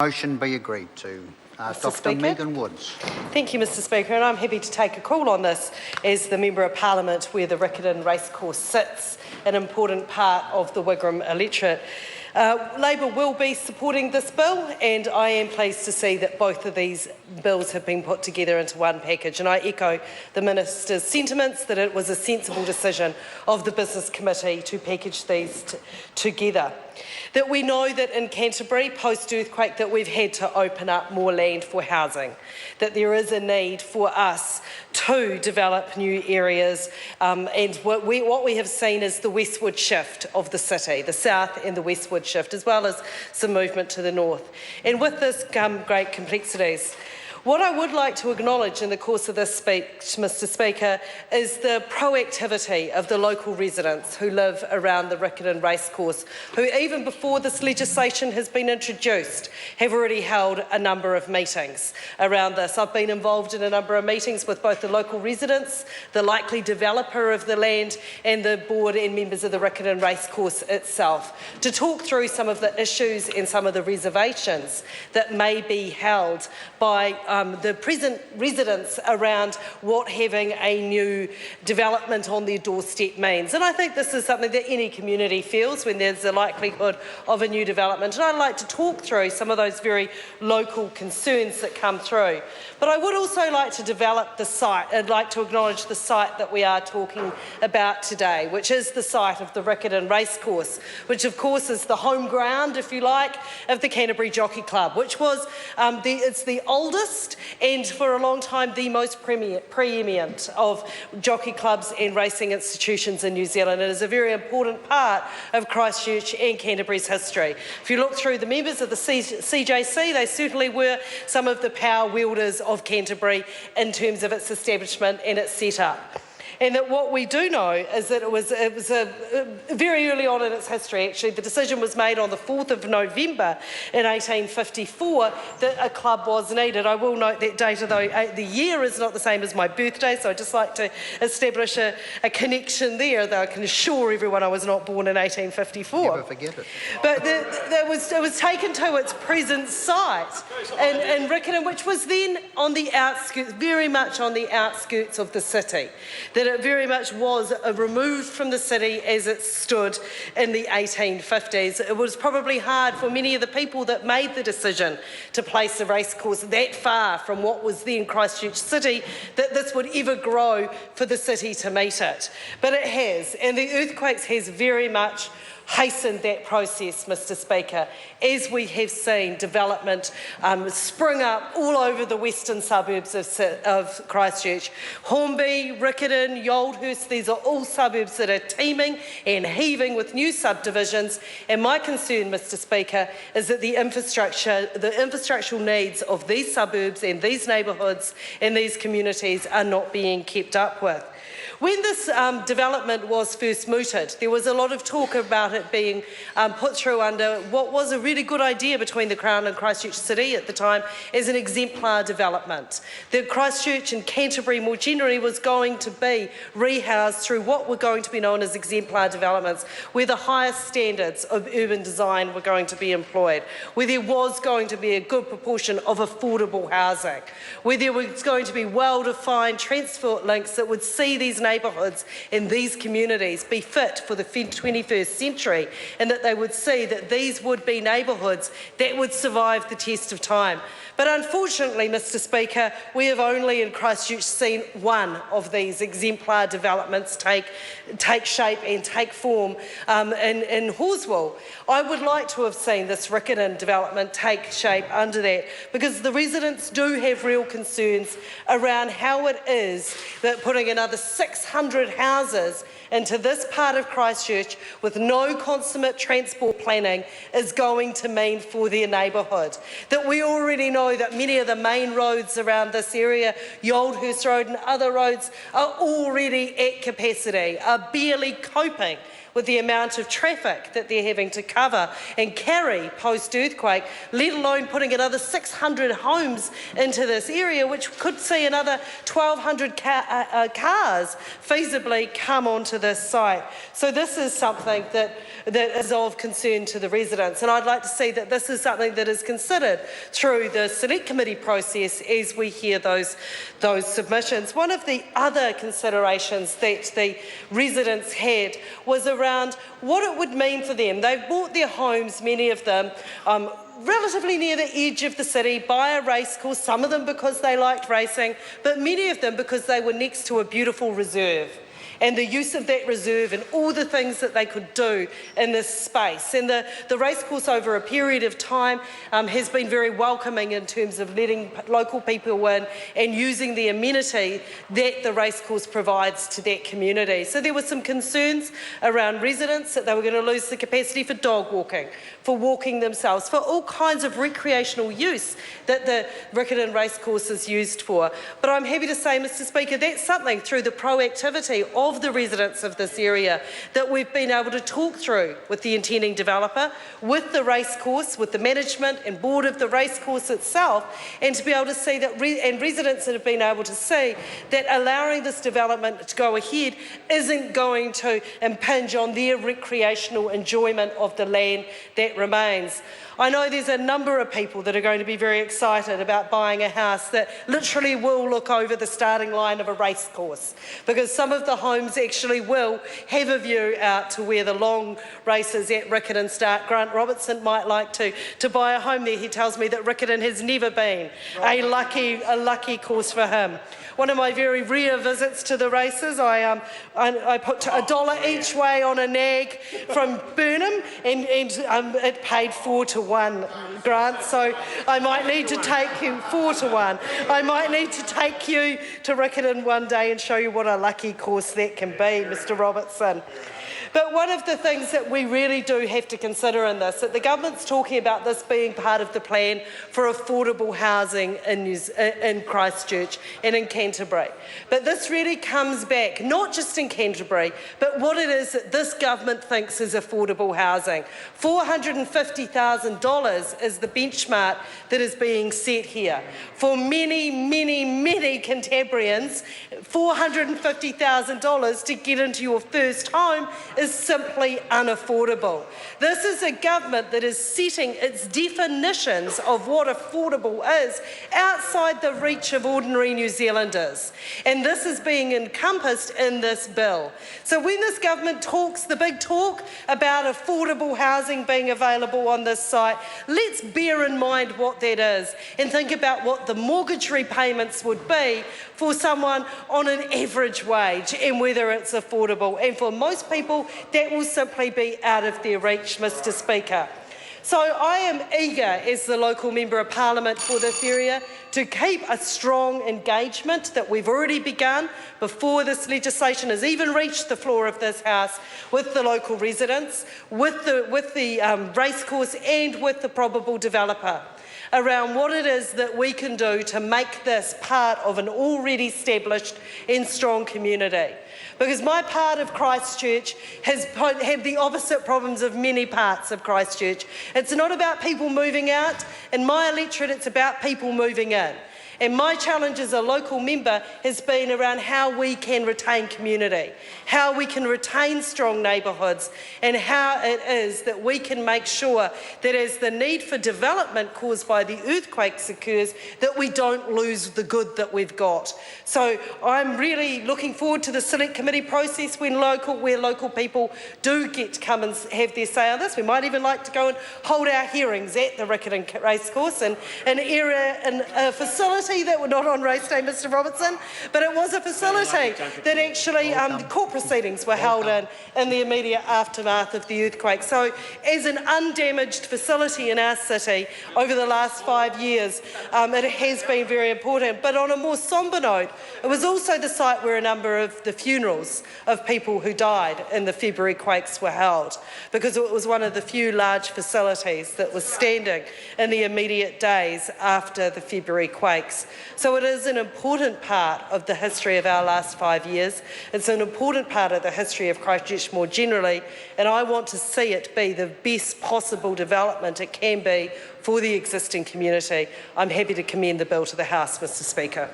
Motion be agreed to. Dr. Megan Woods. Thank you, Mr Speaker, and I'm happy to take a call on this as the Member of Parliament where the Riccarton Racecourse sits, an important part of the Wigram electorate. Labor will be supporting this bill, and I am pleased to see that both of these bills have been put together into one package, and I echo the Minister's sentiments that it was a sensible decision of the Business Committee to package these together. That we know that in Canterbury, post-earthquake, that we've had to open up more land for housing, that there is a need for us to develop new areas, and what we have seen is the westward shift of the city, the south and the westward shift, as well as some movement to the north. And with this come great complexities. What I would like to acknowledge in the course of this speech, Mr Speaker, is the proactivity of the local residents who live around the Riccarton Racecourse, who even before this legislation has been introduced, have already held a number of meetings around this. I've been involved in a number of meetings with both the local residents, the likely developer of the land, and the board and members of the Riccarton Racecourse itself, to talk through some of the issues and some of the reservations that may be held by the present residents around what having a new development on their doorstep means. And I think this is something that any community feels when there's a likelihood of a new development. And I'd like to talk through some of those very local concerns that come through. But I would also like to develop the site. I'd like to acknowledge the site that we are talking about today, which is the site of the Riccarton Racecourse, which of course is the home ground, if you like, of the Canterbury Jockey Club, which was it's the oldest and for a long time the most preeminent of jockey clubs and racing institutions in New Zealand. It is a very important part of Christchurch and Canterbury's history. If you look through the members of the CJC, they certainly were some of the power wielders of Canterbury in terms of its establishment and its set-up. And that what we do know is that it was very early on in its history, actually, the decision was made on the 4th of November in 1854 that a club was needed. I will note that date, although the year is not the same as my birthday, so I'd just like to establish a connection there, though I can assure everyone I was not born in 1854. Never forget it. But it was taken to its present site in Riccarton, which was then on the outskirts, very much on the outskirts of the city. That it very much was removed from the city as it stood in the 1850s. It was probably hard for many of the people that made the decision to place the racecourse that far from what was then Christchurch City, that this would ever grow for the city to meet it. But it has, and the earthquakes has very much hastened that process, Mr Speaker, as we have seen development spring up all over the western suburbs of Christchurch. Hornby, Riccarton, Yoldhurst, these are all suburbs that are teeming and heaving with new subdivisions, and my concern, Mr Speaker, is that the infrastructural needs of these suburbs and these neighbourhoods and these communities are not being kept up with. When this development was first mooted, there was a lot of talk about it being put through under what was a really good idea between the Crown and Christchurch City at the time as an exemplar development. The Christchurch and Canterbury more generally was going to be rehoused through what were going to be known as exemplar developments, where the highest standards of urban design were going to be employed, where there was going to be a good proportion of affordable housing, where there was going to be well-defined transport links that would see these neighbourhoods in these communities be fit for the 21st century, and that they would see that these would be neighbourhoods that would survive the test of time. But unfortunately, Mr Speaker, we have only in Christchurch seen one of these exemplar developments take shape and take form in Horswell. I would like to have seen this Riccarton development take shape under that, because the residents do have real concerns around how it is that putting another 600 houses into this part of Christchurch with no consummate transport planning is going to mean for their neighbourhood. That we already know that many of the main roads around this area, Yoldhurst Road and other roads, are already at capacity, are barely coping with the amount of traffic that they're having to cover and carry post-earthquake, let alone putting another 600 homes into this area, which could see another 1,200 cars feasibly come onto this site. So this is something that is of concern to the residents, and I'd like to see that this is something that is considered through the Select Committee process as we hear those submissions. One of the other considerations that the residents had was around what it would mean for them. They've bought their homes, many of them, relatively near the edge of the city, by a racecourse, some of them because they liked racing, but many of them because they were next to a beautiful reserve. And the use of that reserve and all the things that they could do in this space. And the racecourse over a period of time has been very welcoming in terms of letting local people in and using the amenity that the racecourse provides to that community. So there were some concerns around residents that they were going to lose the capacity for dog walking, for walking themselves, for all kinds of recreational use that the Riccarton Racecourse is used for. But I'm happy to say, Mr Speaker, that's something through the proactivity of the residents of this area that we've been able to talk through with the intending developer, with the racecourse, with the management and board of the racecourse itself, and to be able to see that, and residents that have been able to see that allowing this development to go ahead isn't going to impinge on their recreational enjoyment of the land that remains. I know there's a number of people that are going to be very excited about buying a house that literally will look over the starting line of a racecourse, because some of the homes actually will have a view out to where the long races at Riccarton start. Grant Robertson might like to buy a home there. He tells me that Riccarton has never been a lucky course for him. One of my very rare visits to the races, I put $1 each way on a nag from Burnham, and it paid 4 to 1, Grant. So I might need to take you 4 to 1. I might need to take you to Riccarton one day and show you what a lucky course that can be, Mr Robertson. But one of the things that we really do have to consider in this, that the government's talking about this being part of the plan for affordable housing in Christchurch and in Canterbury. But this really comes back, not just in Canterbury, but what it is that this government thinks is affordable housing. $450,000 is the benchmark that is being set here. For many, many, many Cantabrians, $450,000 to get into your first home is simply unaffordable. This is a government that is setting its definitions of what affordable is outside the reach of ordinary New Zealanders. And this is being encompassed in this bill. So when this government talks the big talk about affordable housing being available on this site, let's bear in mind what that is and think about what the mortgage repayments would be for someone on an average wage and whether it's affordable. And for most people, that will simply be out of their reach, Mr Speaker. So I am eager, as the local Member of Parliament for this area, to keep a strong engagement that we've already begun before this legislation has even reached the floor of this House with the local residents, with the racecourse and with the probable developer, around what it is that we can do to make this part of an already established and strong community. Because my part of Christchurch has had the opposite problems of many parts of Christchurch. It's not about people moving out. In my electorate, it's about people moving in. And my challenge as a local member has been around how we can retain community, how we can retain strong neighbourhoods, and how it is that we can make sure that as the need for development caused by the earthquakes occurs, that we don't lose the good that we've got. So I'm really looking forward to the Select Committee process where local people do get to come and have their say on this. We might even like to go and hold our hearings at the Riccarton Racecourse, and an area and a facility that were not on race day, Mr Robertson, but it was a facility that actually court proceedings were held in the immediate aftermath of the earthquake. So as an undamaged facility in our city over the last 5 years, it has been very important. But on a more sombre note, it was also the site where a number of the funerals of people who died in the February quakes were held, because it was one of the few large facilities that was standing in the immediate days after the February quakes. So it is an important part of the history of our last 5 years. It's an important part of the history of Christchurch more generally, and I want to see it be the best possible development it can be for the existing community. I'm happy to commend the bill to the House, Mr Speaker.